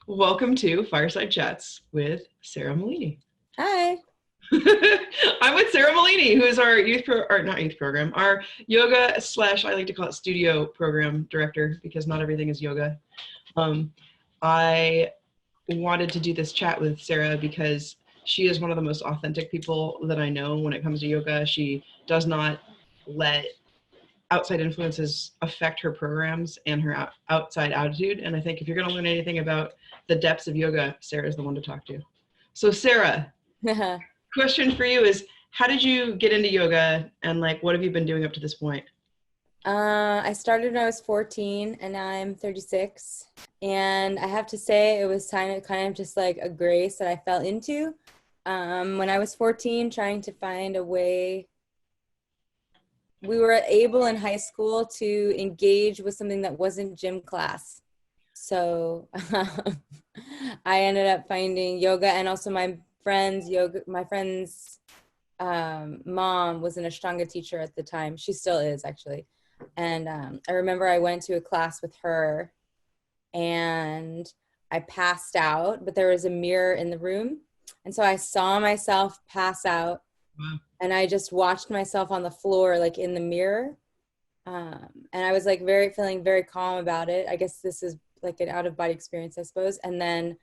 Welcome to Fireside Chats with Sera Melini. Hi. I'm with Sera Melini, who is our our yoga / I like to call it studio program director, because not everything is yoga. I wanted to do this chat with Sera because she is one of the most authentic people that I know when it comes to yoga. She does not let outside influences affect her programs and her outside attitude. And I think if you're going to learn anything about the depths of yoga, Sera is the one to talk to. So Sera, question for you is, how did you get into yoga, and what have you been doing up to this point? I started when I was 14 and now I'm 36. And I have to say it was kind of just like a grace that I fell into. When I was 14, trying to find a way, we were able in high school to engage with something that wasn't gym class. So I ended up finding yoga, and also my friend's mom was an Ashtanga teacher at the time. She still is, actually. And I remember I went to a class with her and I passed out, but there was a mirror in the room. And so I saw myself pass out. Wow. And I just watched myself on the floor, like in the mirror. And I was feeling very calm about it. I guess this is like an out of body experience, I suppose. And then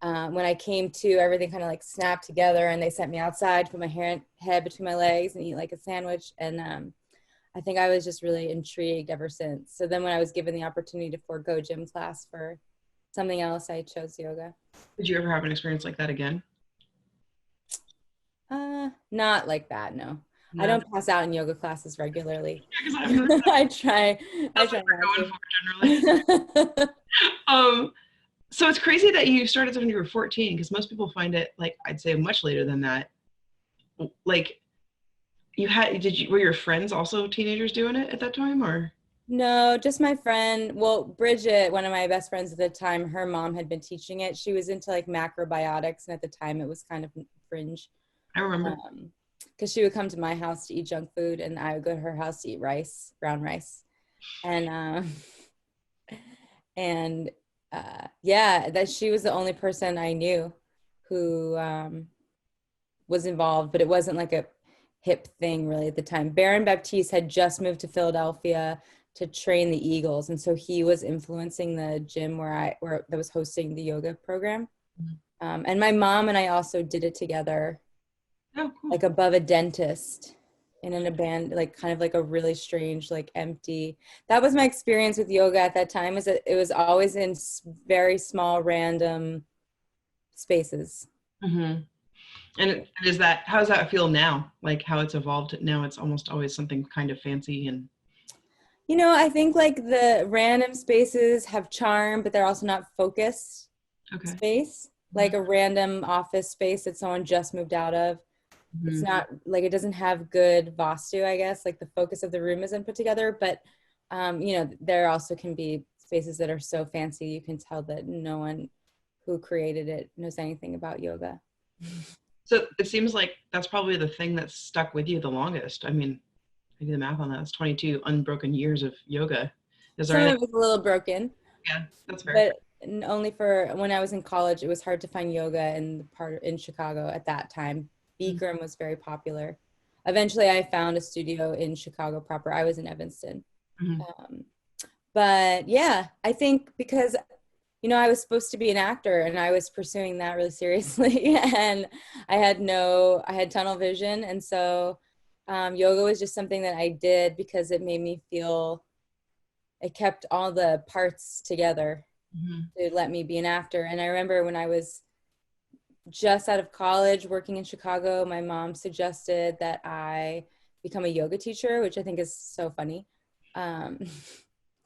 when I came to, everything kind of like snapped together, and they sent me outside, put my head between my legs and eat like a sandwich. And I think I was just really intrigued ever since. So then when I was given the opportunity to forego gym class for something else, I chose yoga. Did you ever have an experience like that again? Not like that, no. I don't pass out in yoga classes regularly. Yeah, I try. That's what we're going for generally. So it's crazy that you started when you were 14, because most people find it, I'd say, much later than that. Were your friends also teenagers doing it at that time, or? No, just my friend. Well, Bridget, one of my best friends at the time, her mom had been teaching it. She was into macrobiotics, and at the time it was kind of fringe. I remember. Because she would come to my house to eat junk food, and I would go to her house to eat brown rice. And that she was the only person I knew who was involved, but it wasn't like a hip thing really at the time. Baron Baptiste had just moved to Philadelphia to train the Eagles, and so he was influencing the gym that was hosting the yoga program. Mm-hmm. And my mom and I also did it together. Oh, cool. Like above a dentist in an abandoned, kind of like a really strange, empty. That was my experience with yoga at that time, is that it was always in very small, random spaces. Mm-hmm. And how does that feel now? How it's evolved now, it's almost always something kind of fancy. And I think the random spaces have charm, but they're also not focused. Okay. Space, like a random office space that someone just moved out of. Mm-hmm. It's not it doesn't have good vastu, I guess, the focus of the room isn't put together, but there also can be spaces that are so fancy you can tell that no one who created it knows anything about yoga. So it seems like that's probably the thing that's stuck with you the longest. I mean, I do the math on that. It's 22 unbroken years of yoga. Some of it was a little broken. Yeah, that's fair. But only for when I was in college, it was hard to find yoga in Chicago at that time. Bikram was very popular. Eventually, I found a studio in Chicago proper. I was in Evanston. Mm-hmm. But yeah, I think because, I was supposed to be an actor, and I was pursuing that really seriously. And I had tunnel vision. And so yoga was just something that I did because it made me feel, it kept all the parts together. Mm-hmm. To let me be an actor. And I remember when I was just out of college working in Chicago, my mom suggested that I become a yoga teacher, which I think is so funny,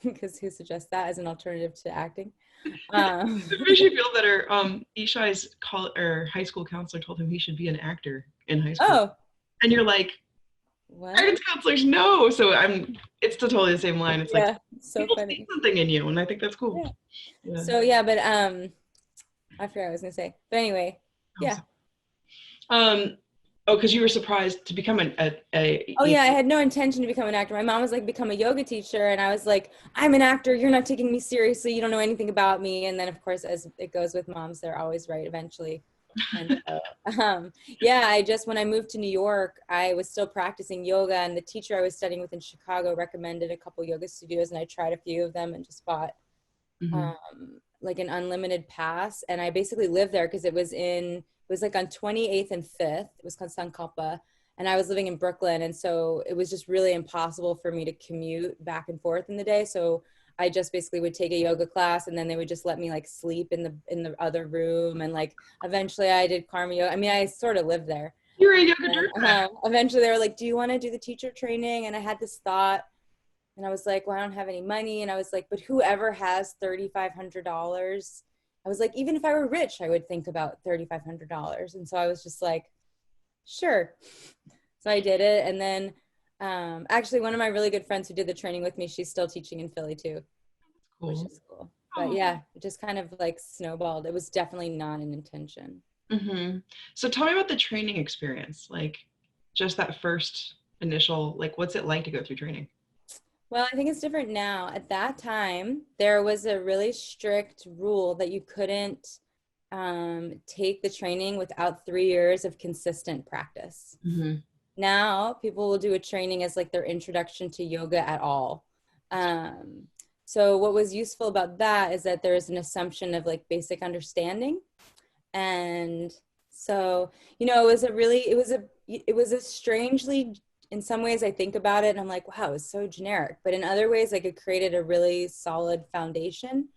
because who suggests that as an alternative to acting? It makes you feel better. Ishai's high school counselor told him he should be an actor in high school. Oh. And you're like, what? Guidance counselors, no. So it's totally the same line. It's so people funny. See something in you, and I think that's cool. Yeah. So but I forgot what I was gonna say. But anyway, yeah. Oh, because you were surprised to become Oh yeah, I had no intention to become an actor. My mom was like, become a yoga teacher. And I was like, I'm an actor. You're not taking me seriously. You don't know anything about me. And then of course, as it goes with moms, they're always right eventually. And so, yeah, when I moved to New York, I was still practicing yoga, and the teacher I was studying with in Chicago recommended a couple yoga studios, and I tried a few of them and just bought like an unlimited pass. And I basically lived there because it was like on 28th and 5th. It was called Sankalpa. And I was living in Brooklyn. And so it was just really impossible for me to commute back and forth in the day. So I just basically would take a yoga class, and then they would just let me like sleep in the other room. And like eventually I did karma yoga. I mean, I sort of lived there. You're a yoga direct. Eventually they were like, do you want to do the teacher training? And I had this thought, and I was like, well, I don't have any money. And I was like, but whoever has $3,500, I was like, even if I were rich, I would think about $3,500. And so I was just like, sure. So I did it. And then actually one of my really good friends who did the training with me, she's still teaching in Philly too, Cool. which is cool. But yeah, it just kind of like snowballed. It was definitely not an intention. So tell me about the training experience, like just that first initial, like what's it like to go through training? Well, I think it's different now. At that time, there was a really strict rule that you couldn't take the training without 3 years of consistent practice. Now, people will do a training as like their introduction to yoga at all. So what was useful about that is that there is an assumption of like basic understanding. And so, you know, it was a strangely, in some ways I think about it and I'm like, wow, it's so generic. But in other ways, like it created a really solid foundation.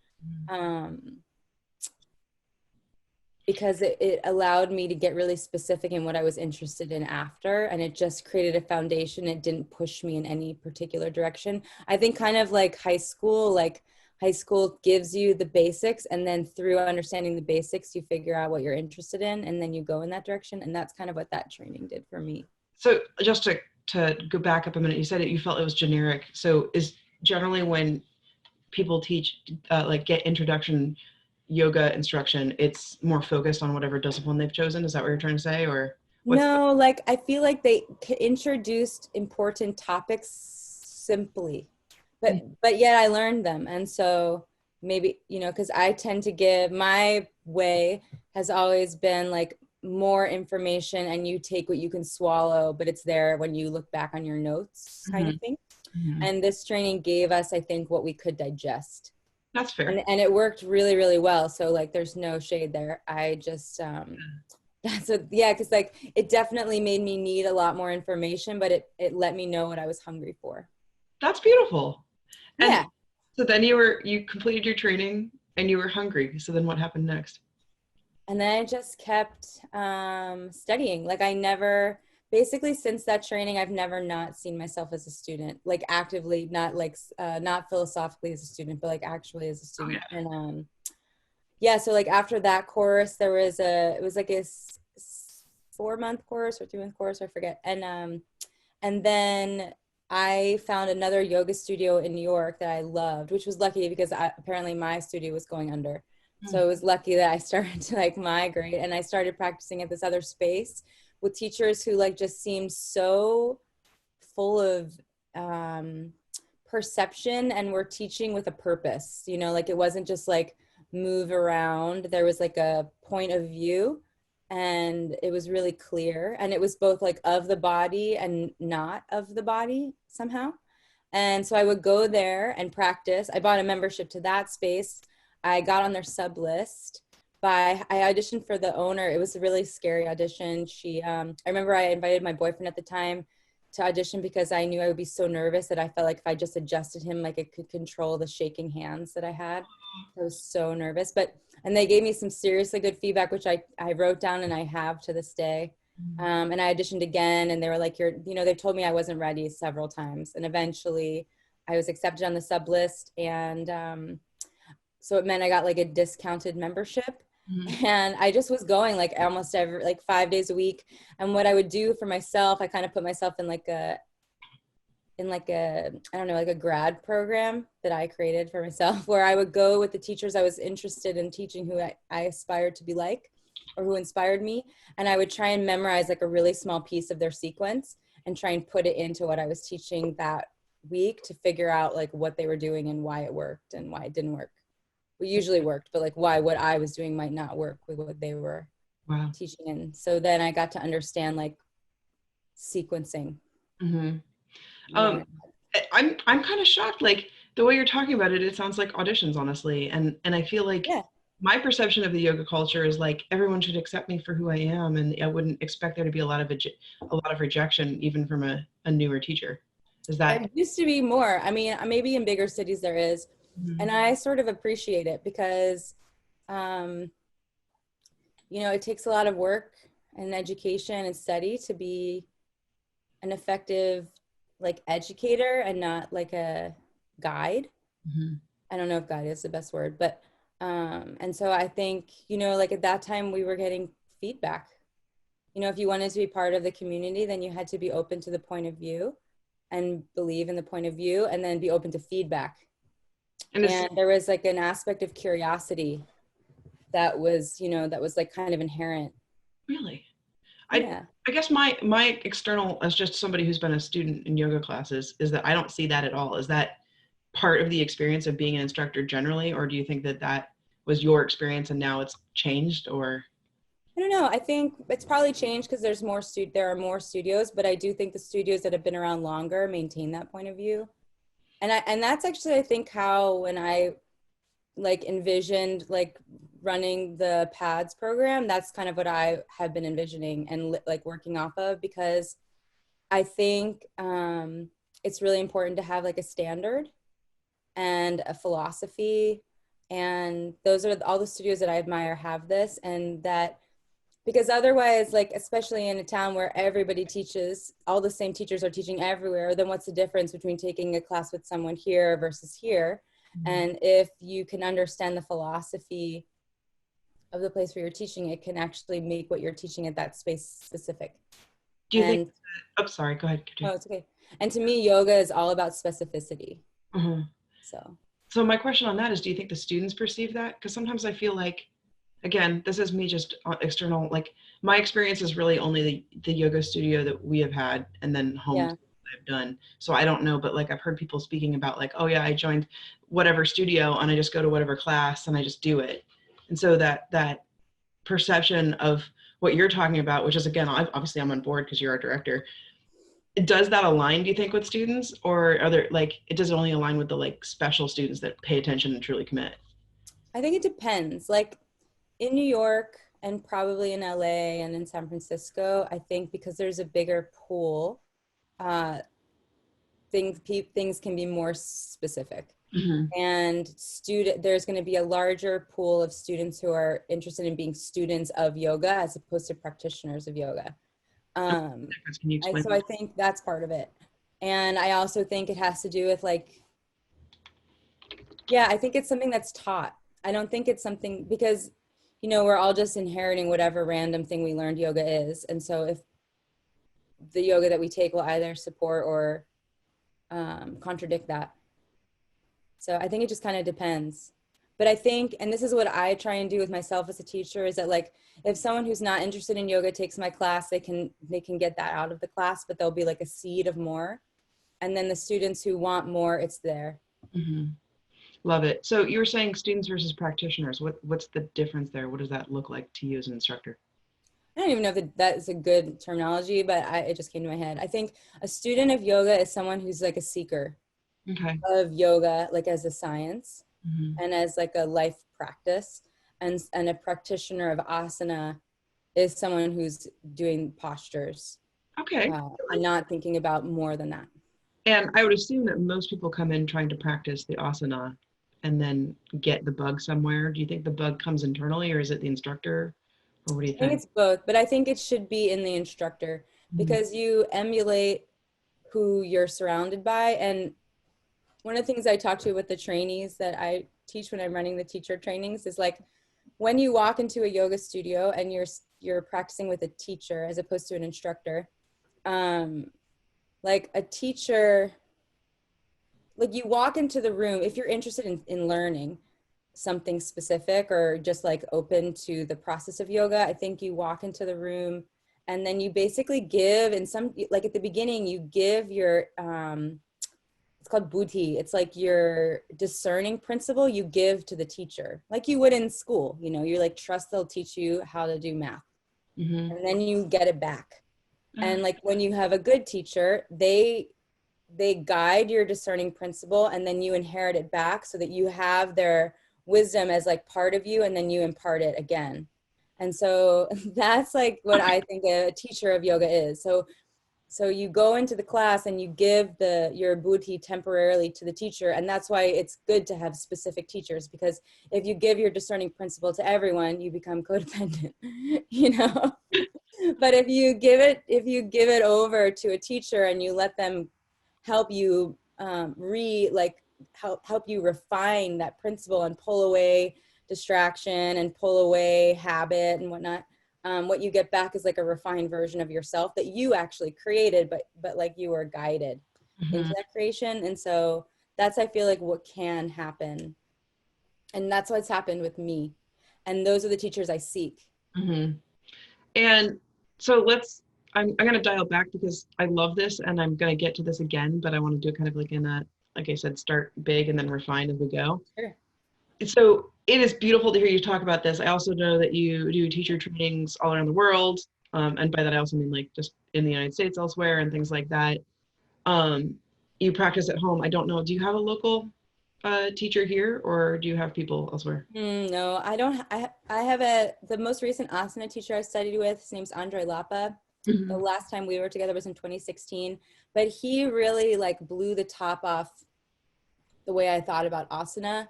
Because it allowed me to get really specific in what I was interested in after. And it just created a foundation. It didn't push me in any particular direction. I think kind of like high school gives you the basics. And then through understanding the basics, you figure out what you're interested in. And then you go in that direction. And that's kind of what that training did for me. So just to go back up a minute, you said that you felt it was generic. So is generally when people teach, like get introduction yoga instruction, it's more focused on whatever discipline they've chosen? Is that what you're trying to say? Or no, like I feel like they introduced important topics simply, but yet I learned them. And so maybe, you know, because I tend to give, my way has always been like more information and you take what you can swallow, but it's there when you look back on your notes kind of thing. And this training gave us, I think, what we could digest. That's fair. And it worked really, really well. So like, there's no shade there. I just, because like, it definitely made me need a lot more information, but it let me know what I was hungry for. That's beautiful. And yeah. So then you completed your training and you were hungry. So then what happened next? And then I just kept studying. Like basically since that training, I've never not seen myself as a student, like actively, not like, not philosophically as a student, but like actually as a student. Oh, yeah. And so like after that course, it was like a 4-month course or 3-month course, I forget. And then I found another yoga studio in New York that I loved, which was lucky because apparently my studio was going under. So it was lucky that I started to like migrate, and I started practicing at this other space with teachers who like just seemed so full of perception and were teaching with a purpose, you know, like it wasn't just like move around. There was like a point of view, and it was really clear, and it was both like of the body and not of the body somehow. And so I would go there and practice. I bought a membership to that space. I got on their sub list. I auditioned for the owner. It was a really scary audition. I remember I invited my boyfriend at the time to audition because I knew I would be so nervous that I felt like if I just adjusted him, like it could control the shaking hands that I had. I was so nervous, and they gave me some seriously good feedback, which I wrote down and I have to this day. And I auditioned again, and they were like, they told me I wasn't ready several times. And eventually I was accepted on the sub list. And so it meant I got like a discounted membership. And I just was going like almost every, like 5 days a week. And what I would do for myself, I kind of put myself in like a, I don't know, like a grad program that I created for myself, where I would go with the teachers I was interested in teaching, who I aspired to be like. or who inspired me. And I would try and memorize like a really small piece of their sequence and try and put it into what I was teaching that week to figure out like what they were doing and why it worked and why it didn't work. It usually worked, but like why what I was doing might not work with what they were teaching. And so then I got to understand like sequencing. Mm-hmm. I'm kind of shocked, like the way you're talking about it, it sounds like auditions, honestly. And I feel like my perception of the yoga culture is like everyone should accept me for who I am, and I wouldn't expect there to be a lot of rejection even from a newer teacher. Is that? There used to be more. I mean, maybe in bigger cities there is, and I sort of appreciate it because, you know, it takes a lot of work and education and study to be an effective like educator and not like a guide. I don't know if guide is the best word, but and so I think, you know, like at that time we were getting feedback. You know, if you wanted to be part of the community, then you had to be open to the point of view and believe in the point of view and then be open to feedback. And there was like an aspect of curiosity that was, you know, that was like kind of inherent. Really? Yeah. I guess my external, as just somebody who's been a student in yoga classes, is that I don't see that at all. Is that part of the experience of being an instructor generally, or do you think that that was your experience and now it's changed? Or I don't know. I think it's probably changed because there are more studios, but I do think the studios that have been around longer maintain that point of view. And that's actually, I think, how when I like envisioned like running the PADS program, that's kind of what I have been envisioning and like working off of, because I think it's really important to have like a standard and a philosophy. And those are all the studios that I admire have this, and that because otherwise, like, especially in a town where everybody teaches, all the same teachers are teaching everywhere, then what's the difference between taking a class with someone here versus here? And if you can understand the philosophy of the place where you're teaching, it can actually make what you're teaching at that space specific. do you think, oh, sorry, go ahead. Oh, it's okay. And to me, yoga is all about specificity. So my question on that is, do you think the students perceive that? Because sometimes I feel like, again, this is me just external, like my experience is really only the yoga studio that we have had and then home I've done. So I don't know, but like I've heard people speaking about like, oh yeah, I joined whatever studio and I just go to whatever class and I just do it. And so that perception of what you're talking about, which is, again, obviously I'm on board because you're our director. Does that align, do you think, with students, or are there like, it does only align with the like special students that pay attention and truly commit? I think it depends. Like in New York and probably in LA and in San Francisco, I think because there's a bigger pool, things can be more specific. And there's going to be a larger pool of students who are interested in being students of yoga as opposed to practitioners of yoga. Can you explain so I think that's part of it. And I also think it has to do with like, I think it's something that's taught. I don't think it's something, because, you know, we're all just inheriting whatever random thing we learned yoga is. And so if the yoga that we take will either support or contradict that. So I think it just kind of depends. But I think, and this is what I try and do with myself as a teacher, is that like, if someone who's not interested in yoga takes my class, they can get that out of the class, but there'll be like a seed of more. And then the students who want more, it's there. Love it. So you were saying students versus practitioners. What's the difference there? What does that look like to you as an instructor? I don't even know if that is a good terminology, but it just came to my head. I think a student of yoga is someone who's like a seeker of yoga, like as a science and as like a life practice. And a practitioner of asana is someone who's doing postures. And not thinking about more than that. And I would assume that most people come in trying to practice the asana and then get the bug somewhere. Do you think the bug comes internally, or is it the instructor? Or what do you think? I think it's both, but I think it should be in the instructor because you emulate who you're surrounded by. And one of the things I talk to with the trainees that I teach when I'm running the teacher trainings is like, when you walk into a yoga studio and you're practicing with a teacher as opposed to an instructor, like a teacher, like you walk into the room, if you're interested in learning, something specific or just like open to the process of yoga, I think you walk into the room and then you basically give, in some, like at the beginning, you give your, it's called buddhi. It's like your discerning principle you give to the teacher, like you would in school. You know, you're like, trust they'll teach you how to do math. And then you get it back. And like when you have a good teacher, they guide your discerning principle, and then you inherit it back so that you have their wisdom as like part of you, and then you impart it again. And so that's like what I think a teacher of yoga is. So you go into the class and you give your buddhi temporarily to the teacher. And that's why it's good to have specific teachers, because if you give your discerning principle to everyone, you become codependent, you know? But if you give it over to a teacher and you let them help you help you refine that principle and pull away distraction and pull away habit and whatnot, what you get back is like a refined version of yourself that you actually created, but like you were guided into that creation. And so that's, I feel like, what can happen. And that's what's happened with me. And those are the teachers I seek. And so I'm going to dial back because I love this and I'm going to get to this again, but I want to do it kind of like in a, like I said, start big and then refine as we go. Sure. So it is beautiful to hear you talk about this. I also know that you do teacher trainings all around the world. And by that, I also mean like just in the United States, elsewhere, and things like that. You practice at home. I don't know. Do you have a local teacher here, or do you have people elsewhere? No, I don't. I have the most recent asana teacher I studied with. His name's Andre Lapa. The last time we were together was in 2016, but he really like blew the top off the way I thought about asana.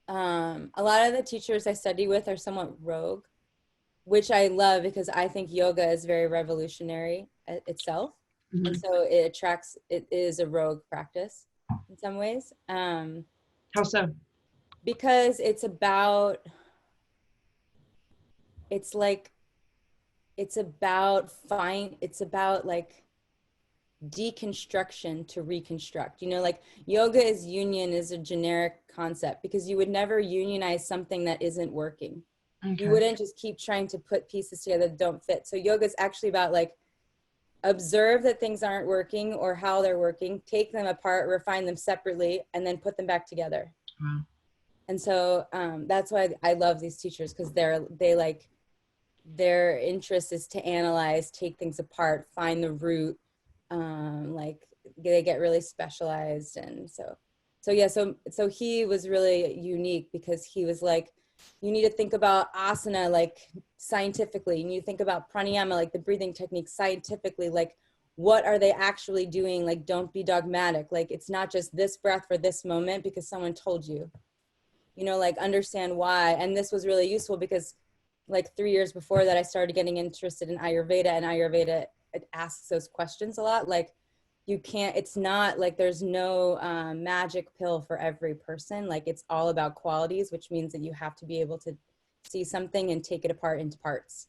A lot of the teachers I study with are somewhat rogue, which I love because I think yoga is very revolutionary itself. And so it is a rogue practice in some ways. How so? Because it's about like deconstruction to reconstruct. You know, like yoga is a generic concept because you would never unionize something that isn't working. You wouldn't just keep trying to put pieces together that don't fit. So yoga is actually about like observe that things aren't working or how they're working, take them apart, refine them separately, and then put them back together. Wow. And so that's why I love these teachers, because their interest is to analyze, take things apart, find the root. Like they get really specialized. And so he was really unique because he was like, you need to think about asana like scientifically. You need to think about pranayama, like the breathing technique, scientifically. Like, what are they actually doing? Like, don't be dogmatic. Like, it's not just this breath for this moment because someone told you. You know, like understand why. And this was really useful because like 3 years before that, I started getting interested in Ayurveda, and Ayurveda, it asks those questions a lot. Like, you can't, it's not like there's no magic pill for every person. Like, it's all about qualities, which means that you have to be able to see something and take it apart into parts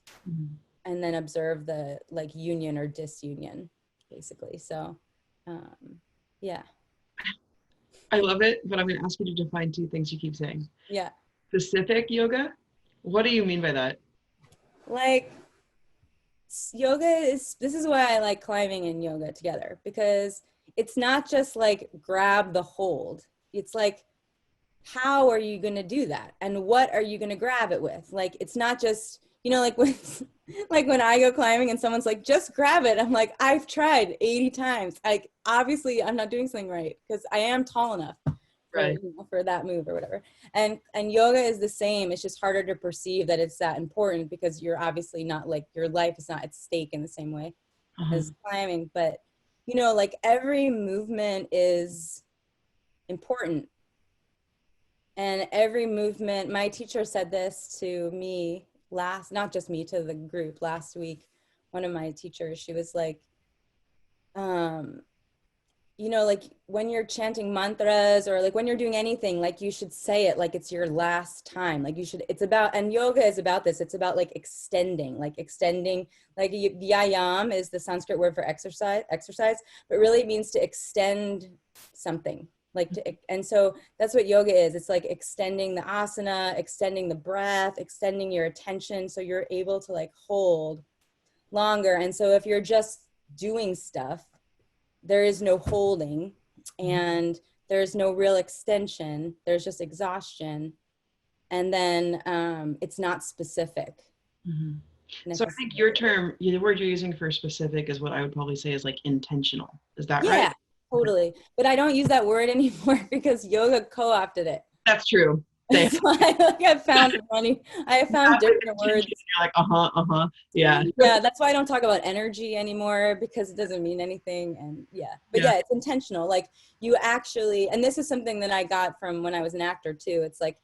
and then observe the like union or disunion, basically. So, yeah. I love it, but I'm going to ask you to define two things you keep saying. Yeah. Specific yoga? What do you mean by that? Like, this is why I like climbing and yoga together, because it's not just like grab the hold. It's like, how are you going to do that? And what are you going to grab it with? Like, it's not just, you know, like when I go climbing and someone's like, just grab it. I'm like, I've tried 80 times. Like, obviously I'm not doing something right because I am tall enough for that move or whatever. And yoga is the same. It's just harder to perceive that it's that important because you're obviously not, like, your life is not at stake in the same way as climbing. But, you know, like every movement is important. And every movement, my teacher said this to me not just me, to the group last week. One of my teachers, she was like, you know, like when you're chanting mantras or like when you're doing anything, like you should say it like it's your last time. Like it's about, and yoga is about this. It's about like extending, like yayam is the Sanskrit word for exercise, but really it means to extend something. Like and so that's what yoga is. It's like extending the asana, extending the breath, extending your attention so you're able to like hold longer. And so if you're just doing stuff, there is no holding and there's no real extension. There's just exhaustion. And then it's not specific. So I think your term, the word you're using for specific is what I would probably say is like intentional. Is that right? Yeah, totally. But I don't use that word anymore because yoga co-opted it. That's true. So I found different words. You're like, yeah. Yeah, that's why I don't talk about energy anymore because it doesn't mean anything. And but yeah, it's intentional. Like you actually, and this is something that I got from when I was an actor too. It's like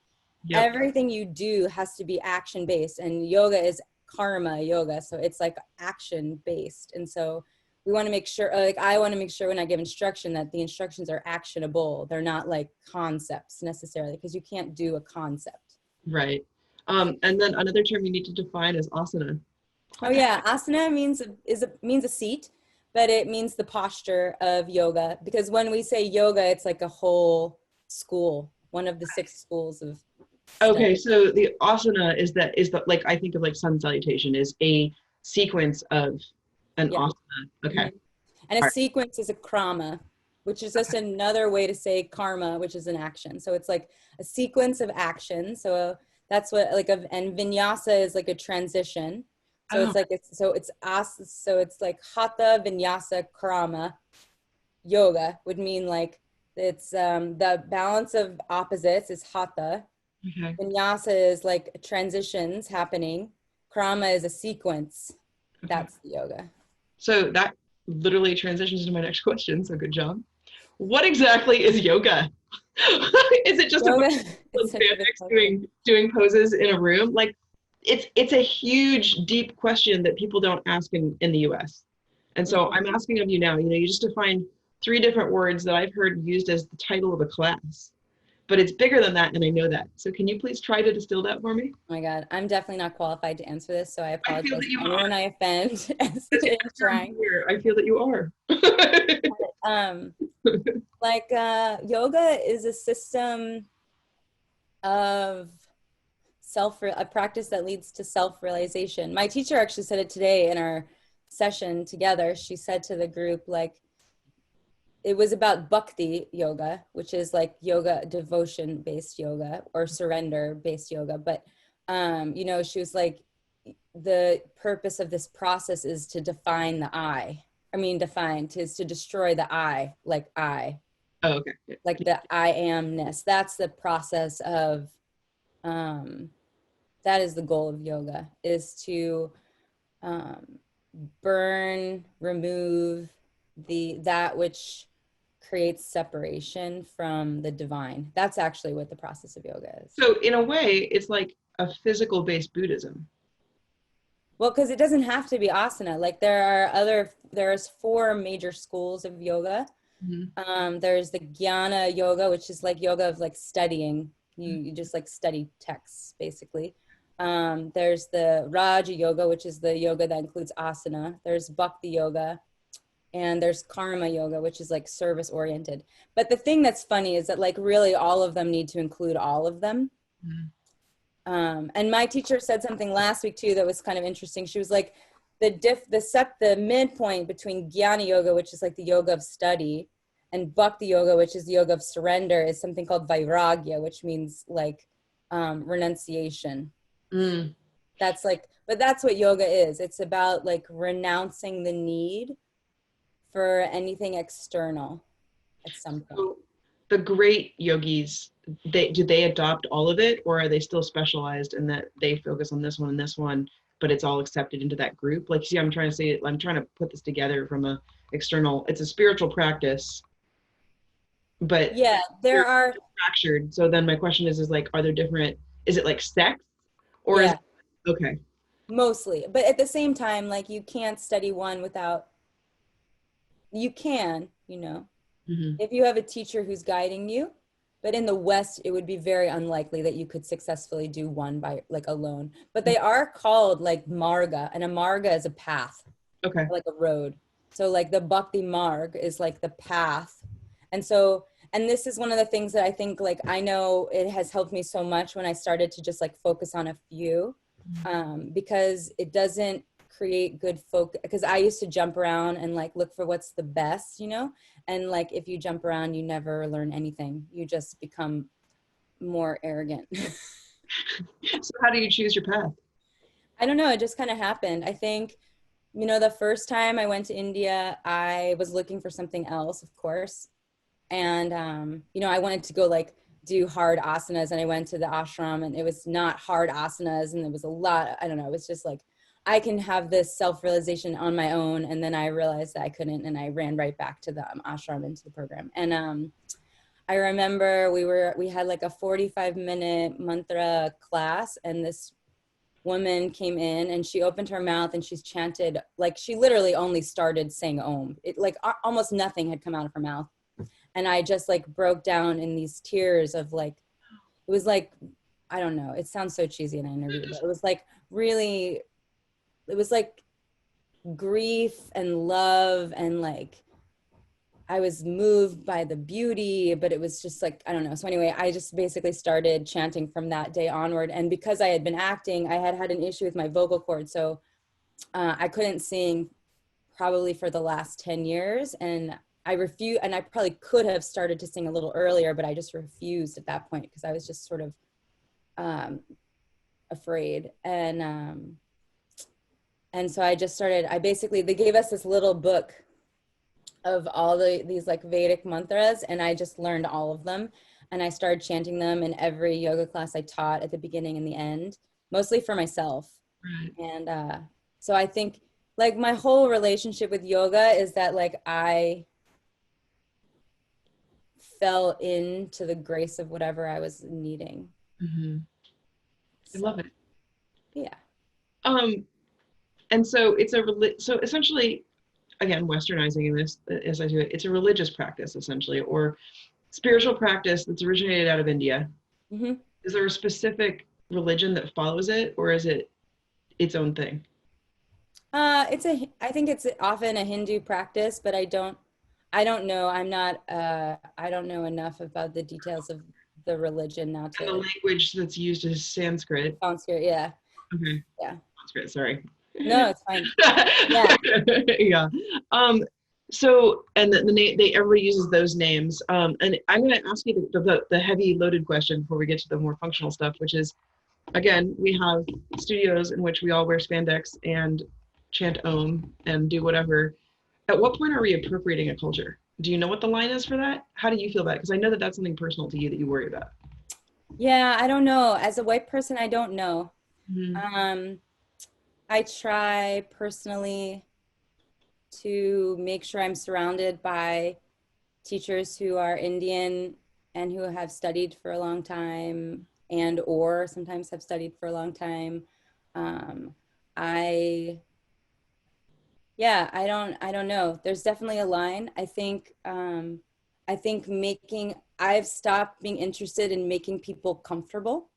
everything you do has to be action based, and yoga is karma yoga. So it's like action based. And so we want to make sure, like I want to make sure when I give instruction that the instructions are actionable. They're not like concepts necessarily, because you can't do a concept. Right. And then another term you need to define is asana. Oh yeah, asana means a seat, but it means the posture of yoga. Because when we say yoga, it's like a whole school, one of the 6 schools of study. Okay, so the asana is the like I think of like sun salutation is a sequence of an asana. Okay. And a sequence is a krama, which is just another way to say karma, which is an action. So it's like a sequence of action. So that's what and vinyasa is like a transition. So it's like it's like hatha, vinyasa, krama. Yoga would mean like it's the balance of opposites is hatha. Okay. Vinyasa is like transitions happening. Krama is a sequence. Okay. That's the yoga. So that literally transitions into my next question. So good job. What exactly is yoga? Is it just yoga? doing poses in a room? Like it's a huge, deep question that people don't ask in the US. And so I'm asking of you now, you just defined 3 different words that I've heard used as the title of a class. But it's bigger than that, and I know that. So can you please try to distill that for me? Oh my God, I'm definitely not qualified to answer this, so I apologize to anyone I offend in trying. I feel that you are. Yoga is a system of a practice that leads to self-realization. My teacher actually said it today in our session together. She said to the group, like, it was about bhakti yoga, which is like yoga, devotion-based yoga or surrender-based yoga. But, she was like, the purpose of this process is to define the I. Is to destroy the I, like I. Oh, okay. Like the I amness. That's the process of, that is the goal of yoga, is to burn, remove that which creates separation from the divine. That's actually what the process of yoga is. So in a way, it's like a physical-based Buddhism. Well, because it doesn't have to be asana. Like there's 4 major schools of yoga. There's the Jnana yoga, which is like yoga of like studying. You just like study texts, basically. There's the Raja yoga, which is the yoga that includes asana. There's Bhakti yoga. And there's karma yoga, which is like service oriented. But the thing that's funny is that like really all of them need to include all of them. And my teacher said something last week too that was kind of interesting. She was like, the midpoint between Jnana yoga, which is like the yoga of study, and Bhakti yoga, which is the yoga of surrender, is something called vairagya, which means like renunciation. That's what yoga is. It's about like renouncing the need for anything external at some point. So the great yogis, do they adopt all of it, or are they still specialized in that they focus on this one and this one, but it's all accepted into that group? Like, see, I'm trying to put this together from a external, it's a spiritual practice, but yeah, there are fractured. So then my question is like, are there different, is it like sects or okay. Mostly, but at the same time, like you can't study one without, you can, if you have a teacher who's guiding you, but in the West, it would be very unlikely that you could successfully do one by like alone, but they are called like marga, and a marga is a path, okay, like a road. So like the Bhakti Marg is like the path. And so and this is one of the things that I think, like, I know it has helped me so much when I started to just like focus on a few, because it doesn't create good focus, because I used to jump around and like look for what's the best, you know, and like if you jump around, you never learn anything. You just become more arrogant. So how do you choose your path? I don't know. It just kind of happened. I think, you know, the first time I went to India, I was looking for something else, of course. And, you know, I wanted to go like do hard asanas, and I went to the ashram and it was not hard asanas. And there was a lot, I don't know, it was just like, I can have this self-realization on my own. And then I realized that I couldn't, and I ran right back to the ashram, into the program. And I remember we had like a 45-minute mantra class, and this woman came in and she opened her mouth and she's chanted, like she literally only started saying Om. It like almost nothing had come out of her mouth. And I just like broke down in these tears of like, it was like, I don't know, it sounds so cheesy in an interview, but it was like really, it was like grief and love, and like I was moved by the beauty, but it was just like, I don't know. So anyway, I just basically started chanting from that day onward. And because I had been acting, I had an issue with my vocal cord. So I couldn't sing probably for the last 10 years. And I refused, and I probably could have started to sing a little earlier, but I just refused at that point because I was just sort of afraid. And so I just started, they gave us this little book of all these like Vedic mantras, and I just learned all of them, and I started chanting them in every yoga class I taught at the beginning and the end, mostly for myself. And so I think like my whole relationship with yoga is that like I fell into the grace of whatever I was needing. I love it. Yeah. And so it's so essentially, again, westernizing this as I do it, it's a religious practice essentially, or spiritual practice that's originated out of India. Is there a specific religion that follows it, or is it its own thing? I think it's often a Hindu practice, but I don't know. I don't know enough about the details of the religion now to. And the language that's used is Sanskrit. Sanskrit, yeah. Okay. Yeah. Sanskrit, sorry. No, it's fine. Yeah. Yeah. So, and the name, everybody uses those names. And I'm going to ask you the heavy loaded question before we get to the more functional stuff, which is, again, we have studios in which we all wear spandex and chant Om and do whatever. At what point are we appropriating a culture? Do you know what the line is for that? How do you feel about it? Because I know that that's something personal to you that you worry about. Yeah, I don't know. As a white person, I don't know. I try personally to make sure I'm surrounded by teachers who are Indian and who have studied for a long time, and or sometimes have studied for a long time. I don't know. There's definitely a line. I think I've stopped being interested in making people comfortable,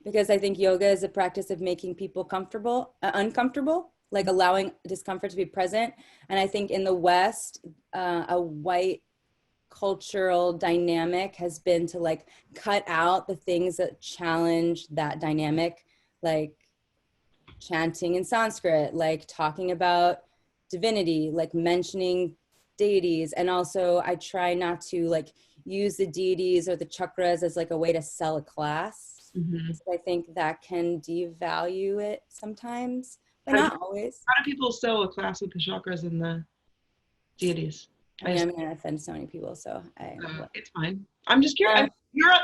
because I think yoga is a practice of making people uncomfortable, like allowing discomfort to be present. And I think in the West, a white cultural dynamic has been to like cut out the things that challenge that dynamic, like chanting in Sanskrit, like talking about divinity, like mentioning deities. And also I try not to like use the deities or the chakras as like a way to sell a class. So I think that can devalue it sometimes, but not always. How do people sell a class with the chakras and the deities? I mean, I'm going to offend so many people, so it's fine. I'm just curious.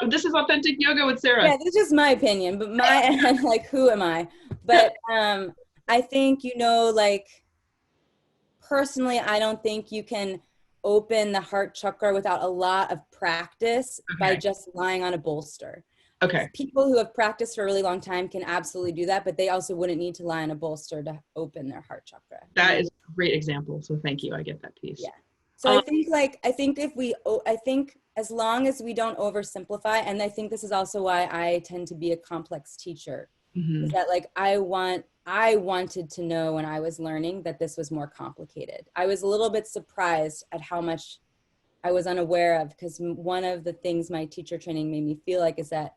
This is Authentic Yoga with Sera. Yeah, this is just my opinion, but like, who am I? But I think, you know, like, personally, I don't think you can open the heart chakra without a lot of practice by just lying on a bolster. Okay. People who have practiced for a really long time can absolutely do that, but they also wouldn't need to lie on a bolster to open their heart chakra. That is a great example. So thank you. I get that piece. Yeah. So I think as long as we don't oversimplify, and I think this is also why I tend to be a complex teacher, is that like I wanted to know when I was learning that this was more complicated. I was a little bit surprised at how much I was unaware of, because one of the things my teacher training made me feel like is that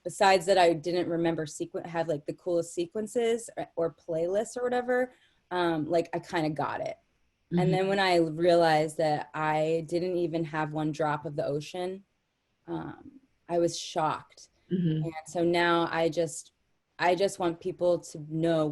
besides that I didn't remember have like the coolest sequences or playlists or whatever, like I kind of got it. Mm-hmm. And then when I realized that I didn't even have one drop of the ocean, I was shocked. Mm-hmm. And so now I just want people to know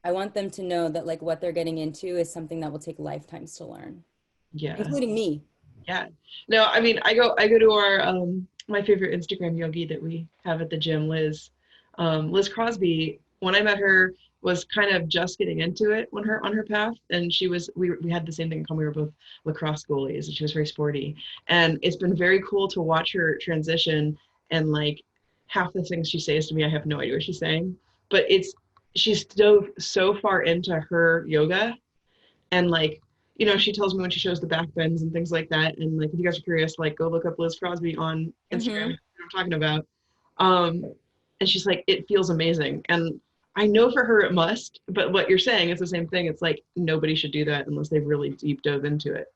I want them to know that like what they're getting into is something that will take lifetimes to learn. Yeah. Including me. Yeah. No, I mean, I go to our, my favorite Instagram yogi that we have at the gym, Liz. Liz Crosby, when I met her, was kind of just getting into it on her path. And we had the same thing in common. We were both lacrosse goalies, and she was very sporty. And it's been very cool to watch her transition, and like half the things she says to me, I have no idea what she's saying, but she's so far into her yoga, and like, you know, she tells me when she shows the back bends and things like that. And like, if you guys are curious, like go look up Liz Crosby on Instagram. What I'm talking about. And she's like, it feels amazing. And I know for her it must, but what you're saying is the same thing. It's like nobody should do that unless they've really deep dove into it.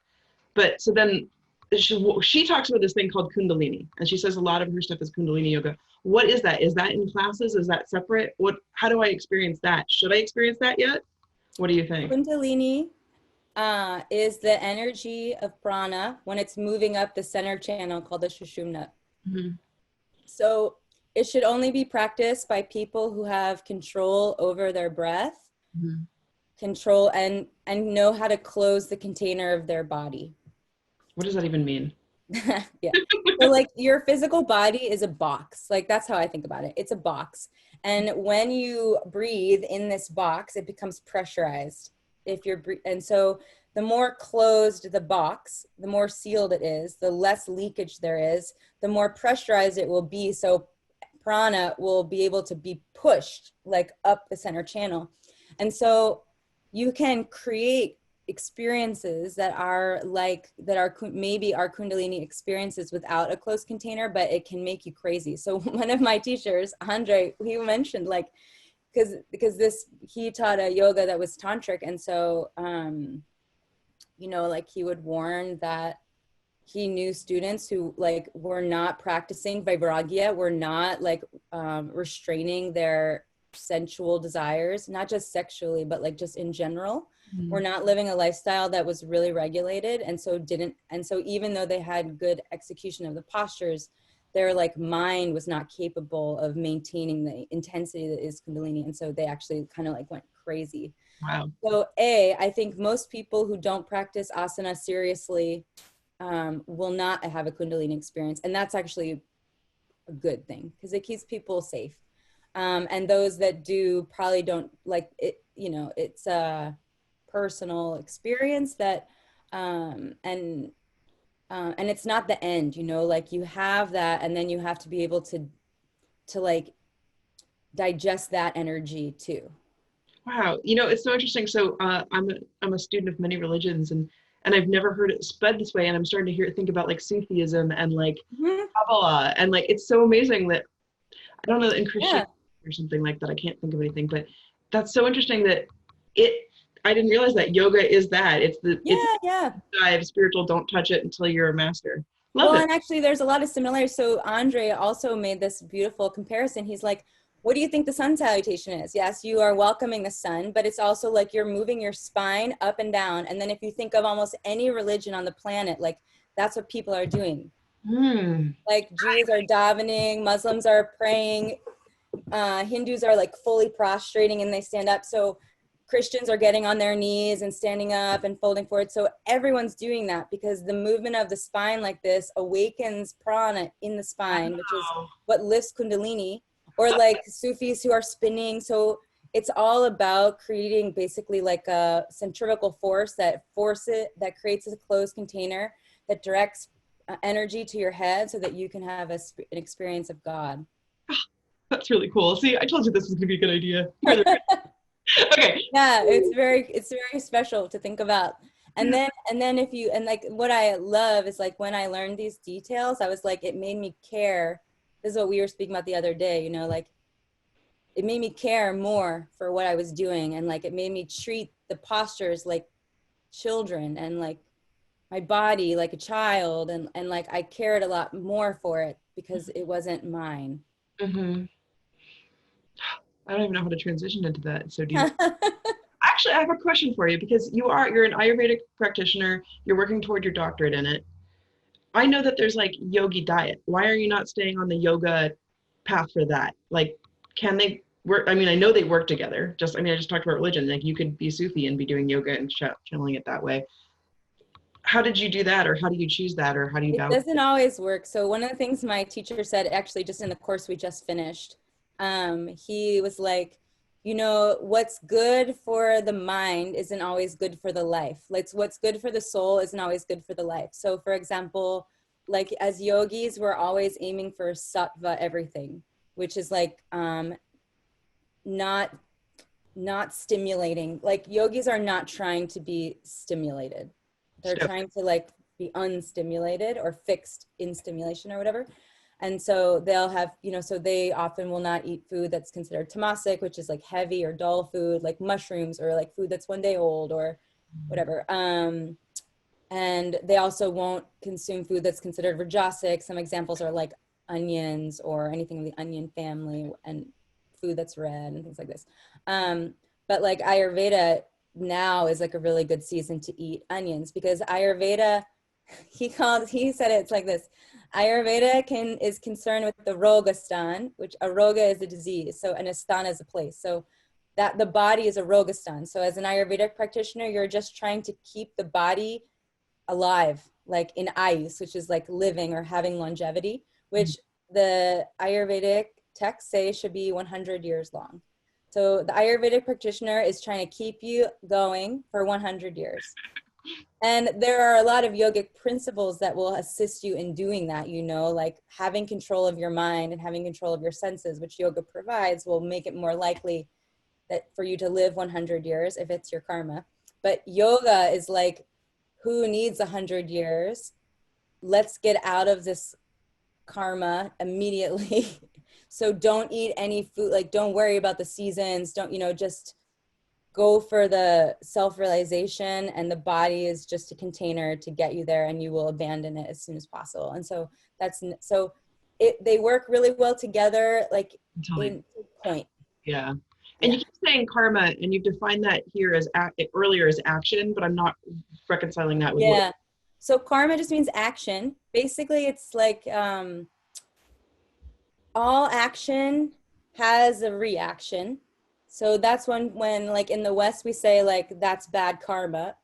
But so then she talks about this thing called Kundalini, and she says a lot of her stuff is Kundalini Yoga. What is that? Is that in classes? Is that separate? How do I experience that? Should I experience that yet? What do you think? Kundalini is the energy of prana when it's moving up the center channel called the Sushumna. Mm-hmm. So it should only be practiced by people who have control over their breath, Mm-hmm. control and know how to close the container of their body. What does that even mean? Yeah. So like your physical body is a box. Like that's how I think about it. It's a box. And when you breathe in this box, it becomes pressurized. And so the more closed the box, the more sealed it is, the less leakage there is, the more pressurized it will be. So prana will be able to be pushed like up the center channel. And so you can create experiences that are maybe our Kundalini experiences without a closed container, but it can make you crazy. So one of my teachers, Andre, he mentioned like, because he taught a yoga that was tantric. And so, you know, like he would warn that he knew students who like were not practicing vairagya, were not like restraining their sensual desires, not just sexually, but like just in general. Mm-hmm. We're not living a lifestyle that was really regulated. And so even though they had good execution of the postures, their like mind was not capable of maintaining the intensity that is Kundalini. And so they actually kind of like went crazy. Wow. So I think most people who don't practice asana seriously will not have a Kundalini experience. And that's actually a good thing because it keeps people safe. And those that do probably don't like it, you know, it's a personal experience that, and it's not the end, you know, like you have that, and then you have to be able to like digest that energy too. Wow. You know, it's so interesting. So I'm a student of many religions, and I've never heard it sped this way. And I'm starting to think about like Sufism and like Kabbalah, and like it's so amazing that I don't know, in Christianity or something like that. I can't think of anything, but that's so interesting that I didn't realize that yoga is that. It's dive spiritual. Don't touch it until you're a master. Love it. And actually, there's a lot of similarities. So Andre also made this beautiful comparison. He's like, what do you think the sun salutation is? Yes, you are welcoming the sun, but it's also like you're moving your spine up and down. And then if you think of almost any religion on the planet, like that's what people are doing. Like Jews are davening, Muslims are praying, Hindus are like fully prostrating and they stand up. So Christians are getting on their knees and standing up and folding forward. So everyone's doing that because the movement of the spine like this awakens prana in the spine, which is what lifts Kundalini, or like Sufis who are spinning. So it's all about creating basically like a centrifugal force that creates a closed container that directs energy to your head so that you can have an experience of God. That's really cool. See, I told you this was gonna be a good idea. Okay. Yeah, it's very special to think about. And then if you, and like what I love is like when I learned these details, I was like, it made me care. This is what we were speaking about the other day, you know, like it made me care more for what I was doing. And like, it made me treat the postures like children and like my body like a child, and like I cared a lot more for it because it wasn't mine. Mm-hmm. I don't even know how to transition into that. So do you? Actually, I have a question for you because you're an Ayurvedic practitioner. You're working toward your doctorate in it. I know that there's like yogi diet. Why are you not staying on the yoga path for that? Like, can they work? I mean, I know they work together. I just talked about religion. Like, you could be Sufi and be doing yoga and channeling it that way. How did you do that, or how do you choose that, or how do you It balance? doesn't always work. So one of the things my teacher said, actually, just in the course we just finished, he was like, you know, what's good for the mind isn't always good for the life. Like what's good for the soul isn't always good for the life. So for example, like as yogis, we're always aiming for sattva everything, which is like not stimulating. Like yogis are not trying to be stimulated. They're trying to like be unstimulated or fixed in stimulation or whatever. And so they'll have, you know, so they often will not eat food that's considered tamasic, which is like heavy or dull food, like mushrooms, or like food that's one day old or whatever. And they also won't consume food that's considered rajasic. Some examples are like onions or anything in the onion family, and food that's red and things like this. But like Ayurveda now is like a really good season to eat onions, because Ayurveda, he said it's like this: Ayurveda is concerned with the roga stan, which a roga is a disease, so an asthana is a place. So that the body is a roga stan. So as an Ayurvedic practitioner, you're just trying to keep the body alive, like in ayus, which is like living or having longevity, which the Ayurvedic texts say should be 100 years long. So the Ayurvedic practitioner is trying to keep you going for 100 years. And there are a lot of yogic principles that will assist you in doing that, you know, like having control of your mind and having control of your senses, which yoga provides, will make it more likely that for you to live 100 years if it's your karma. But yoga is like, who needs 100 years? Let's get out of this karma immediately. So don't eat any food, like don't worry about the seasons, don't, you know, just go for the self-realization, and the body is just a container to get you there, and you will abandon it as soon as possible. And so they work really well together, like in point. Yeah. And you keep saying karma, and you've defined that here as earlier as action, but I'm not reconciling that with what. So karma just means action. Basically, it's like all action has a reaction. So that's when like in the West we say like that's bad karma.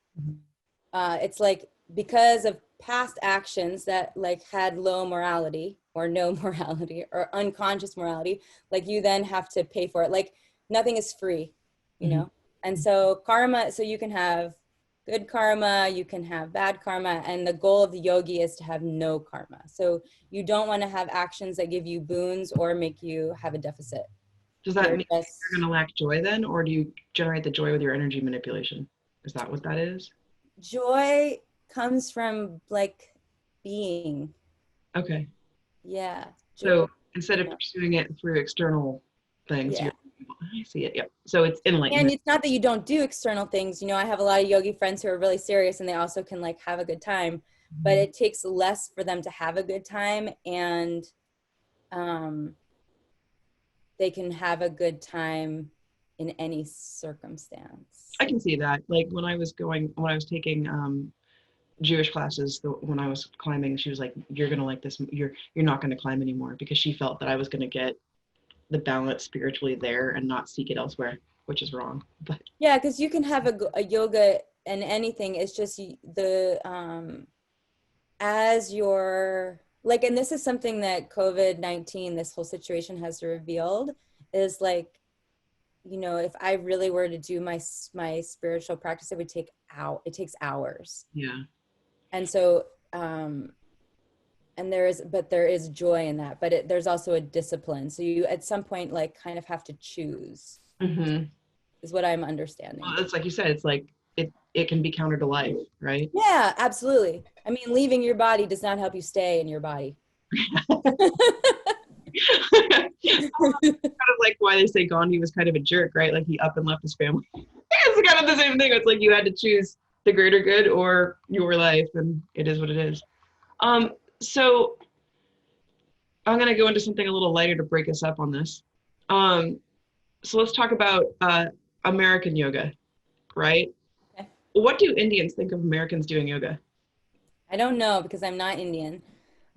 It's like because of past actions that like had low morality or no morality or unconscious morality, like you then have to pay for it. Like nothing is free, you know? And so karma, so you can have good karma, you can have bad karma, and the goal of the yogi is to have no karma. So you don't want to have actions that give you boons or make you have a deficit. Does that mean you're going to lack joy then, or do you generate the joy with your energy manipulation? Is that what that is? Joy comes from like being. Okay. Yeah. So instead of pursuing it through external things, I see it. Yep. So it's enlightenment. And it's not that you don't do external things. You know, I have a lot of yogi friends who are really serious, and they also can like have a good time, but it takes less for them to have a good time, and they can have a good time in any circumstance. I can see that. Like when I was taking Jewish classes, when I was climbing, she was like, "You're gonna like this. You're not gonna climb anymore," because she felt that I was gonna get the balance spiritually there and not seek it elsewhere, which is wrong. But yeah, because you can have a yoga and anything. It's just the as your like, and this is something that COVID-19, this whole situation has revealed, is like, you know, if I really were to do my spiritual practice, it takes hours. Yeah. And so and there is joy in that, but there's also a discipline. So you at some point like kind of have to choose. Is what I'm understanding. Well, it's like you said, it's like it can be counter to life, right? Yeah, absolutely. I mean, leaving your body does not help you stay in your body. Kind of like why they say Gandhi was kind of a jerk, right? Like he up and left his family. It's kind of the same thing. It's like you had to choose the greater good or your life, and it is what it is. So I'm going to go into something a little lighter to break us up on this. So let's talk about American yoga, right? Okay. What do Indians think of Americans doing yoga? I don't know because I'm not Indian.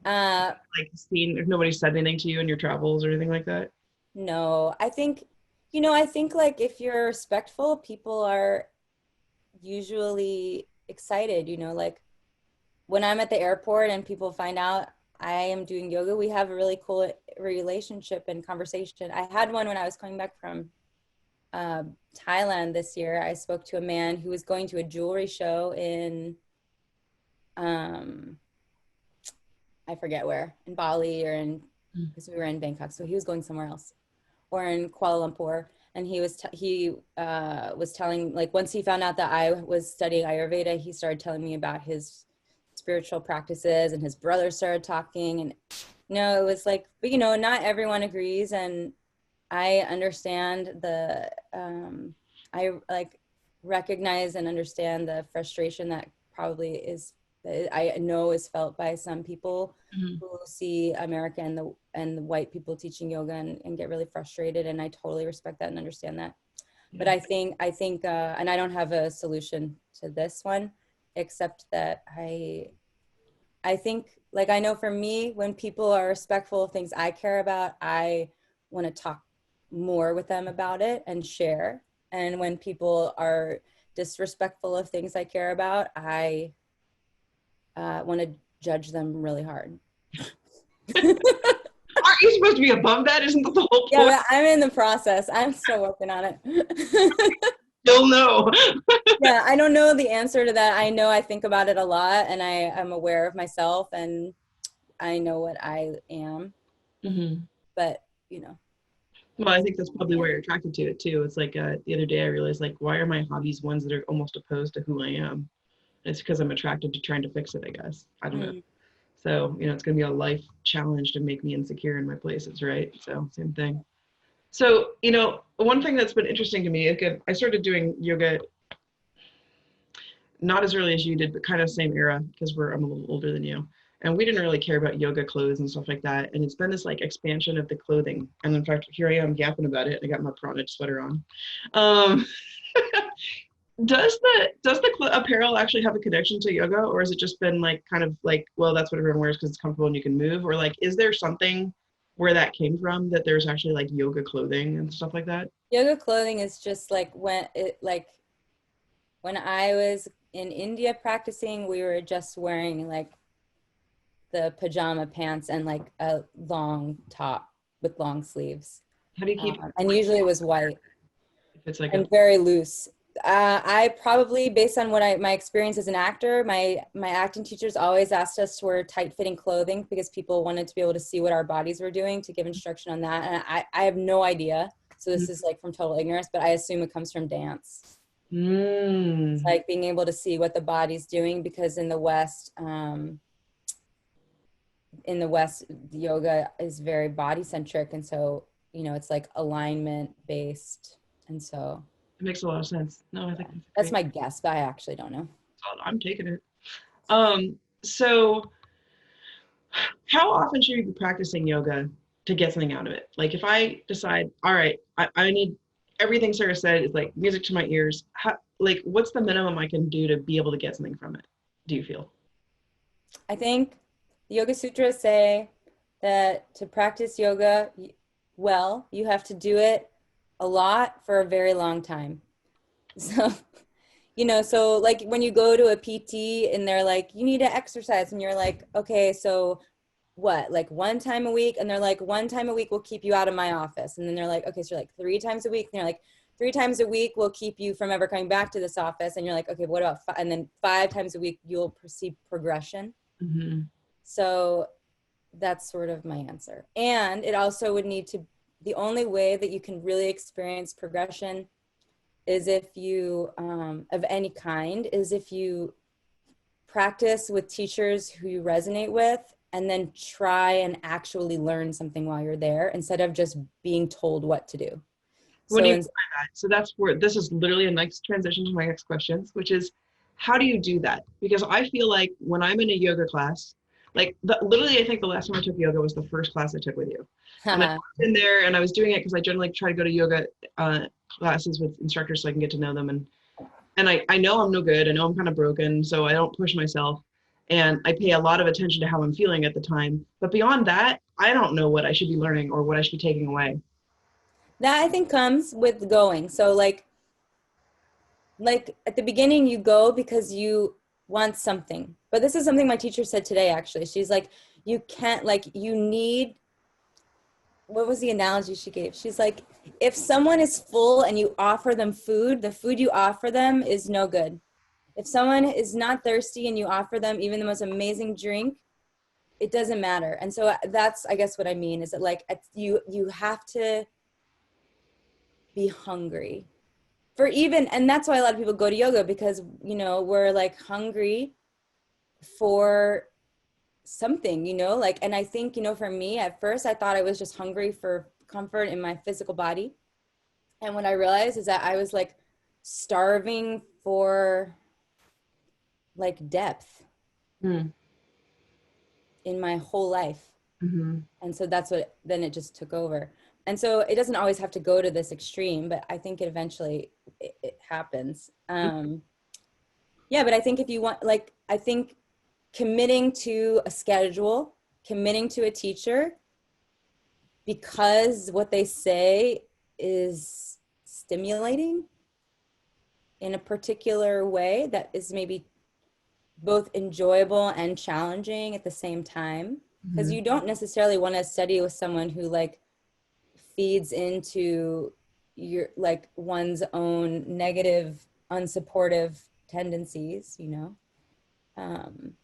Like, seen if nobody said anything to you in your travels or anything like that? No, I think, I think like if you're respectful, people are usually excited, like when I'm at the airport and people find out I am doing yoga, we have a really cool relationship and conversation. I had one when I was coming back from Thailand this year. I spoke to a man who was going to a jewelry show in, I forget where, in Bali or because we were in Bangkok. So he was going somewhere else, or in Kuala Lumpur. And he was telling, like, once he found out that I was studying Ayurveda, he started telling me about his spiritual practices, and his brother started talking. And it was like, but not everyone agrees, and I understand I like recognize and understand the frustration that probably is, that I know is felt by some people who see America and the white people teaching yoga and get really frustrated. And I totally respect that and understand that. Yeah. But I think, and I don't have a solution to this one, except that I think, like, I know for me, when people are respectful of things I care about, I want to talk more with them about it and share. And when people are disrespectful of things I care about, I want to judge them really hard. Aren't you supposed to be above that? Isn't that the whole point? Yeah, but I'm in the process. I'm still working on it. Still no. Yeah, I don't know the answer to that. I know I think about it a lot, and I am aware of myself, and I know what I am. But well, I think that's probably why you're attracted to it too. It's like the other day I realized, like, why are my hobbies ones that are almost opposed to who I am? It's because I'm attracted to trying to fix it, I guess. I don't know. So, it's going to be a life challenge to make me insecure in my places, right? So, same thing. So, one thing that's been interesting to me, again, I started doing yoga not as early as you did, but kind of same era, because I'm a little older than you. And we didn't really care about yoga clothes and stuff like that. And it's been this like expansion of the clothing. And in fact, here I am yapping about it. I got my Pranaj sweater on. Does the apparel actually have a connection to yoga, or has it just been like kind of like, well, that's what everyone wears because it's comfortable and you can move? Or like, is there something where that came from, that there's actually like yoga clothing and stuff like that? Yoga clothing is just like when I was in India practicing, we were just wearing like the pajama pants and like a long top with long sleeves. How do you keep and usually it was white. If it's like and very loose. I probably, based on what my experience as an actor, my acting teachers always asked us to wear tight-fitting clothing because people wanted to be able to see what our bodies were doing, to give instruction on that. And I have no idea. So this is like from total ignorance, but I assume it comes from dance. It's like being able to see what the body's doing, because in the West, yoga is very body centric. And so, it's like alignment based. And so it makes a lot of sense. No, I think that's my guess, but I actually don't know. I'm taking it. So how often should you be practicing yoga to get something out of it? Like, if I decide, all right, I need everything Sera said is like music to my ears. Like, what's the minimum I can do to be able to get something from it, do you feel? I think the Yoga Sutras say that to practice yoga well, you have to do it a lot for a very long time. So, so like when you go to a PT and they're like, you need to exercise, and you're like, okay, so what, like 1 time a week? And they're like, 1 time a week will keep you out of my office. And then they're like, okay, so you're like 3 times a week. And they're like, 3 times a week will keep you from ever coming back to this office. And you're like, okay, what about and then 5 times a week you'll perceive progression. So that's sort of my answer. And it also would need to, the only way that you can really experience progression is if you, of any kind, is if you practice with teachers who you resonate with, and then try and actually learn something while you're there instead of just being told what to do. What do you mean by that? So that's where this is literally a nice transition to my next questions, which is, how do you do that? Because I feel like when I'm in a yoga class, like literally, I think the last time I took yoga was the first class I took with you. And I was in there and I was doing it because I generally try to go to yoga classes with instructors so I can get to know them. And I know I'm no good. I know I'm kind of broken, so I don't push myself. And I pay a lot of attention to how I'm feeling at the time. But beyond that, I don't know what I should be learning or what I should be taking away. That I think comes with going. So like at the beginning you go because you want something. But this is something my teacher said today, actually. She's like, you can't, like, you need, what was the analogy she gave? She's like, if someone is full and you offer them food, the food you offer them is no good. If someone is not thirsty and you offer them even the most amazing drink, it doesn't matter. And so that's, I guess, what I mean is that, like, you have to be hungry for even, and that's why a lot of people go to yoga, because, you know, we're like hungry for something, you know, like, and I think, you know, for me at first, I thought I was just hungry for comfort in my physical body. And what I realized is that I was like starving for like depth in my whole life. And so that's what, then it just took over. And so it doesn't always have to go to this extreme, but I think it eventually it happens. Yeah, but I think if you want, like, I think committing to a schedule, committing to a teacher, because what they say is stimulating in a particular way that is maybe both enjoyable and challenging at the same time. Because you don't necessarily want to study with someone who like feeds into your, like, one's own negative, unsupportive tendencies, you know.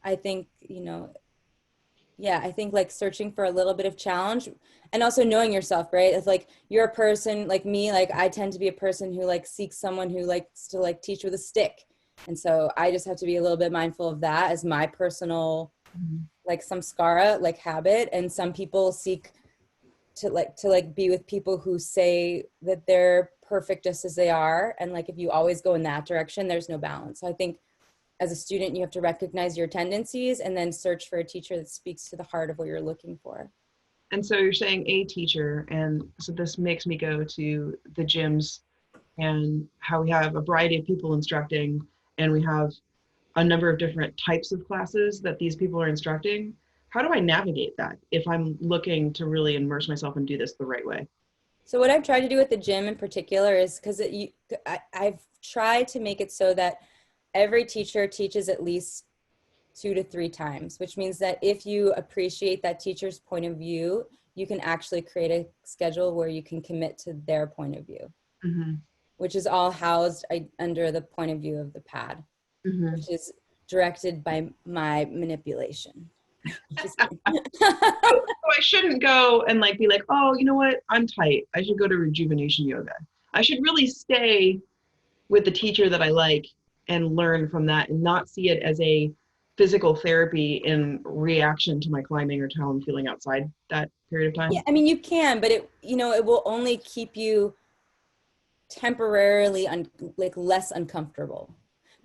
I think, you know, yeah, I think like searching for a little bit of challenge and also knowing yourself, right? It's like you're a person like me, like I tend to be a person who like seeks someone who likes to like teach with a stick. And so I just have to be a little bit mindful of that as my personal like samskara, like habit. And some people seek to be with people who say that they're perfect just as they are. And like if you always go in that direction, there's no balance. So I think as a student, you have to recognize your tendencies and then search for a teacher that speaks to the heart of what you're looking for. And so you're saying a teacher, and so this makes me go to the gyms and how we have a variety of people instructing, and we have a number of different types of classes that these people are instructing. How do I navigate that if I'm looking to really immerse myself and do this the right way? So what I've tried to do with the gym in particular is because I've tried to make it so that every teacher teaches at least 2 to 3 times, which means that if you appreciate that teacher's point of view, you can actually create a schedule where you can commit to their point of view, which is all housed under the point of view of the pad, which is directed by my manipulation. So I shouldn't go and like be like, oh, you know what? I'm tight. I should go to rejuvenation yoga. I should really stay with the teacher that I like and learn from that and not see it as a physical therapy in reaction to my climbing or to how I'm feeling outside that period of time. Yeah, I mean, you can, but it, you know, it will only keep you temporarily like less uncomfortable,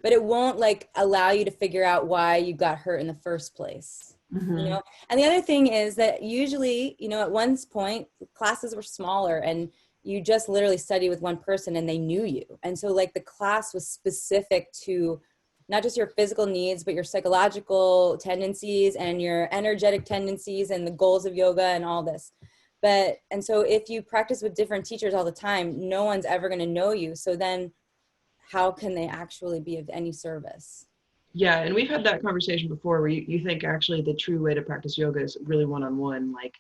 but it won't like allow you to figure out why you got hurt in the first place. You know. And the other thing is that usually, you know, at one point classes were smaller and you just literally study with one person and they knew you, and so like the class was specific to not just your physical needs but your psychological tendencies and your energetic tendencies and the goals of yoga and all this. But and so if you practice with different teachers all the time, no one's ever going to know you, so then how can they actually be of any service? Yeah, and we've had that conversation before where you think actually the true way to practice yoga is really one-on-one, like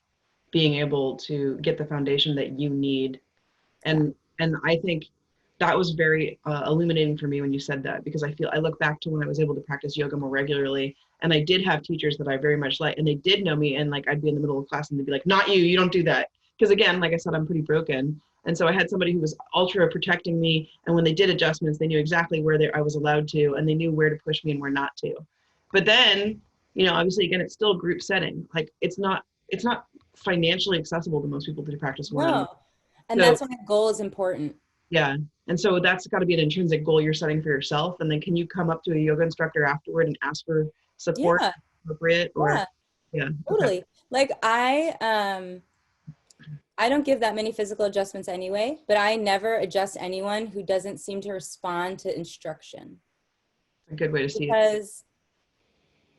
being able to get the foundation that you need. And I think that was very illuminating for me when you said that, because I look back to when I was able to practice yoga more regularly, and I did have teachers that I very much liked, and they did know me, and like I'd be in the middle of class and they'd be like, not you don't do that. Because again, like I said, I'm pretty broken. And so I had somebody who was ultra protecting me, and when they did adjustments, they knew exactly where I was allowed to, and they knew where to push me and where not to. But then, you know, obviously again, it's still a group setting. Like it's not financially accessible to most people to practice one-on-one. No. And So that's why goal is important. Yeah. And so that's got to be an intrinsic goal you're setting for yourself. And then can you come up to a yoga instructor afterward and ask for support Yeah, appropriate or yeah, yeah. Okay. totally. Like I don't give that many physical adjustments anyway, but I never adjust anyone who doesn't seem to respond to instruction A good way to see it. because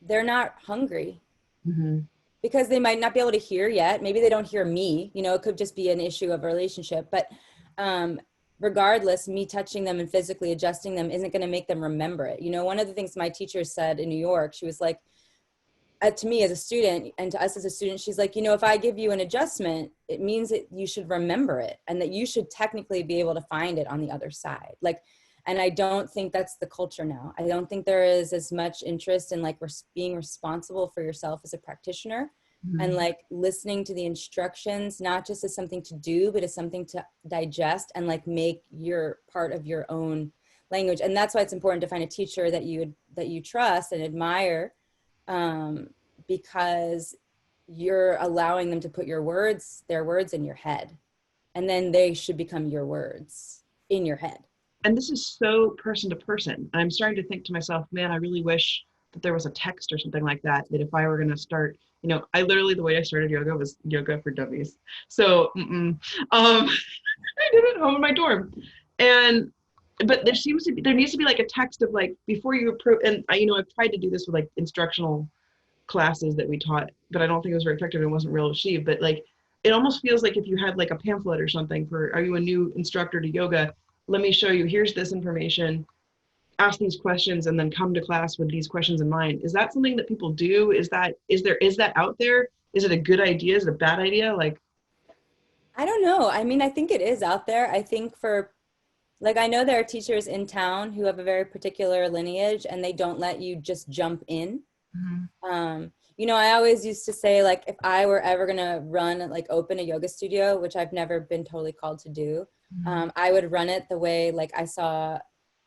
they're not hungry. Mm-hmm. Because they might not be able to hear yet. Maybe they don't hear me, you know, it could just be an issue of a relationship. But regardless, me touching them and physically adjusting them isn't going to make them remember it. You know, one of the things my teacher said in New York, she was like, to me as a student and to us as a student, she's like, you know, if I give you an adjustment, it means that you should remember it and that you should technically be able to find it on the other side. Like, and I don't think that's the culture now. I don't think there is as much interest in like being responsible for yourself as a practitioner and like listening to the instructions, not just as something to do, but as something to digest and like make your part of your own language. And that's why it's important to find a teacher that you trust and admire, because you're allowing them to put their words in your head, and then they should become your words in your head. And this is so person to person. I'm starting to think to myself, man, I really wish that there was a text or something like that, that if I were going to start, you know, I literally, the way I started yoga was yoga for dummies. So, I did it at home in my dorm. And, but there needs to be like a text of like, before you approach, and I, you know, I've tried to do this with like instructional classes that we taught, but I don't think it was very effective. It wasn't real achieved, but like, it almost feels like if you had like a pamphlet or something for, are you a new instructor to yoga? Let me show you, here's this information, ask these questions, and then come to class with these questions in mind. Is that something that people do? Is that out there? Is it a good idea? Is it a bad idea? Like, I don't know. I mean, I think it is out there. I think for like, I know there are teachers in town who have a very particular lineage and they don't let you just jump in. You know, I always used to say, like, if I were ever going to like open a yoga studio, which I've never been totally called to do, I would run it the way like I saw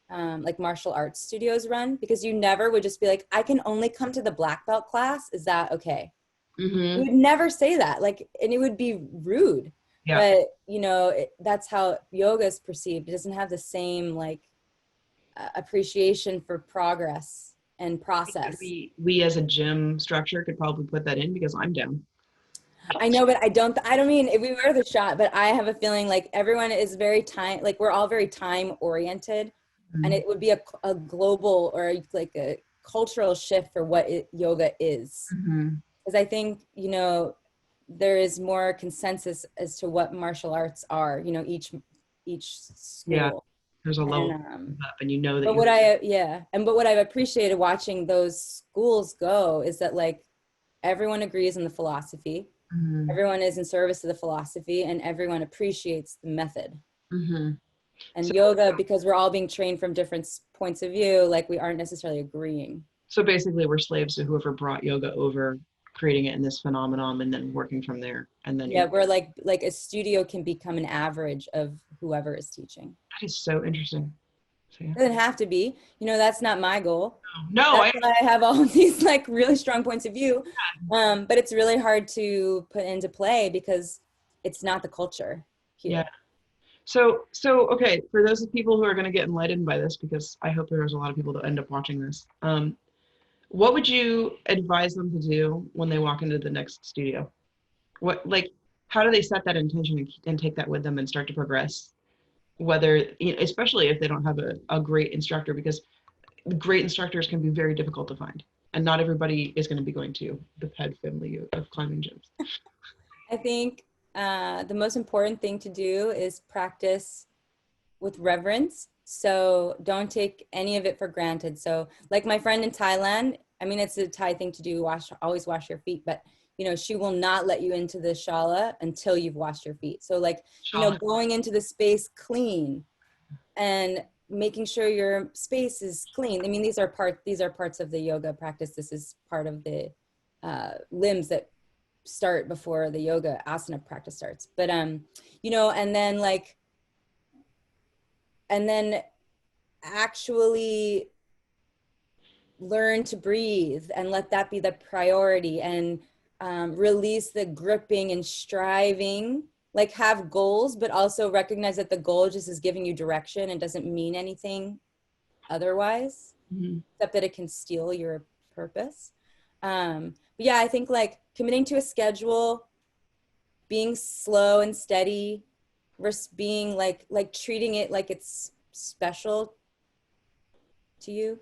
like martial arts studios run, because you never would just be like, I can only come to the black belt class. Is that okay? You would never say that, like, and it would be rude. yeah. But you know, that's how yoga is perceived. It doesn't have the same like appreciation for progress and process. We as a gym structure could probably put that in because I'm down. I know, but I don't mean if we were the shot, but I have a feeling like everyone is very time, like we're all very time oriented, and it would be a global or like a cultural shift for what yoga is. Because I think, you know, there is more consensus as to what martial arts are, you know, each school. Yeah, there's a level up, and you know that. But what I've appreciated watching those schools go is that like everyone agrees on the philosophy, everyone is in service to the philosophy, and everyone appreciates the method. And so, yoga, because we're all being trained from different points of view, like we aren't necessarily agreeing. So basically, we're slaves to whoever brought yoga over, creating it in this phenomenon, and then working from there. And then we're like a studio can become an average of whoever is teaching. That is so interesting. So, yeah. It doesn't have to be, you know, that's not my goal. No, that's why I have all of these like really strong points of view. But it's really hard to put into play because it's not the culture here. Yeah. So okay, for those people who are going to get enlightened by this, because I hope there's a lot of people that end up watching this, what would you advise them to do when they walk into the next studio? How do they set that intention and take that with them and start to progress? Whether, you know, especially if they don't have a great instructor, because great instructors can be very difficult to find, and not everybody is going to be going to the PED family of climbing gyms. I think the most important thing to do is practice with reverence. So don't take any of it for granted. So like my friend in Thailand, I mean, it's a Thai thing to do, always wash your feet, but you know, she will not let you into the shala until you've washed your feet. So like, you know, going into the space clean and making sure your space is clean. I mean, these are parts of the yoga practice. This is part of the limbs that start before the yoga asana practice starts. But you know, and then actually learn to breathe and let that be the priority, and release the gripping and striving like have goals, but also recognize that the goal just is giving you direction and doesn't mean anything otherwise, except that it can steal your purpose. But yeah, I think like committing to a schedule, being slow and steady, versus being like treating it like it's special to you.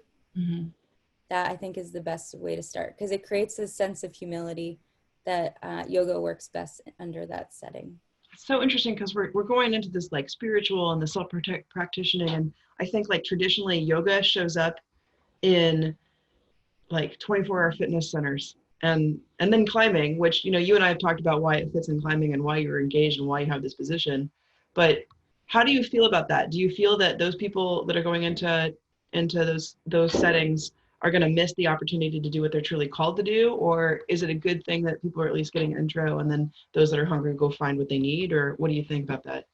That I think is the best way to start, because it creates a sense of humility that yoga works best under that setting. It's so interesting because we're going into this like spiritual and the self-practitioning, and I think like traditionally yoga shows up in like 24-hour fitness centers and then climbing, which, you know, you and I have talked about why it fits in climbing and why you're engaged and why you have this position. But how do you feel about that? Do you feel that those people that are going into those settings are going to miss the opportunity to do what they're truly called to do? Or is it a good thing that people are at least getting intro, and then those that are hungry go find what they need? Or what do you think about that?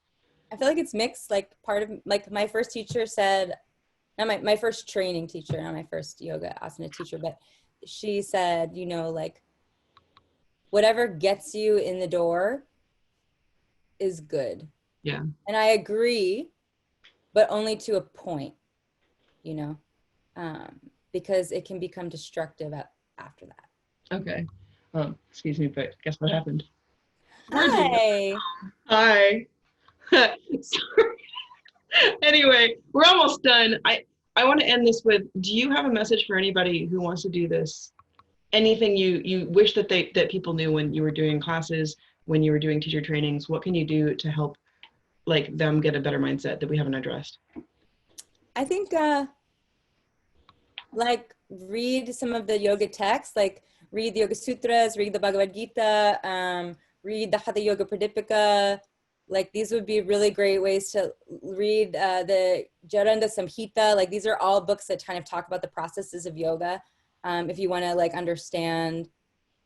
I feel like it's mixed. Like part of like my first teacher said, not my first training teacher, not my first yoga asana teacher, but she said, you know, like whatever gets you in the door is good. Yeah. And I agree, but only to a point, you know, because it can become destructive after that. Okay. Excuse me, but guess what happened? Hi. Hi. Sorry. Anyway, we're almost done. I want to end this with, do you have a message for anybody who wants to do this? Anything you wish that people knew when you were doing classes, when you were doing teacher trainings? What can you do to help like them get a better mindset that we haven't addressed? I think like read some of the yoga texts, like read the Yoga Sutras, read the Bhagavad Gita, read the Hatha Yoga Pradipika. Like these would be really great ways to read the Jaranda Samhita. Like these are all books that kind of talk about the processes of yoga. If you want to like understand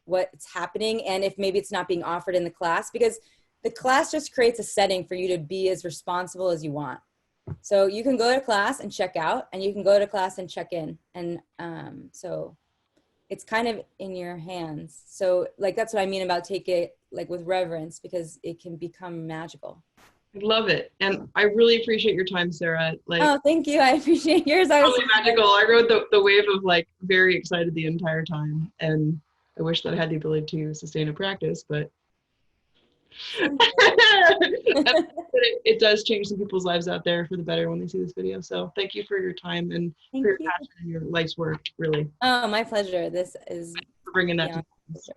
what's happening, and if maybe it's not being offered in the class, because the class just creates a setting for you to be as responsible as you want. So you can go to class and check out, and you can go to class and check in. And so it's kind of in your hands. So like, that's what I mean about take it like with reverence, because it can become magical. I love it. And I really appreciate your time, Sera. Like, oh, thank you. I appreciate yours. I was totally magical. I rode the wave of like very excited the entire time. And I wish that I had the ability to sustain a practice, but it does change some people's lives out there for the better when they see this video. So thank you for your time and for your passion and your life's work, really. Oh, my pleasure. This is for bringing that to us.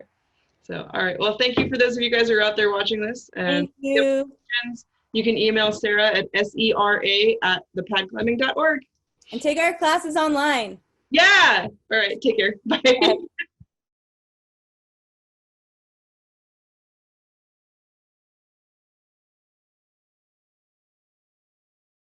So, all right. Well, thank you for those of you guys who are out there watching this. And thank you. You can email Sera at sera@thepadclimbing.org. And take our classes online. Yeah. All right. Take care. Bye. Bye.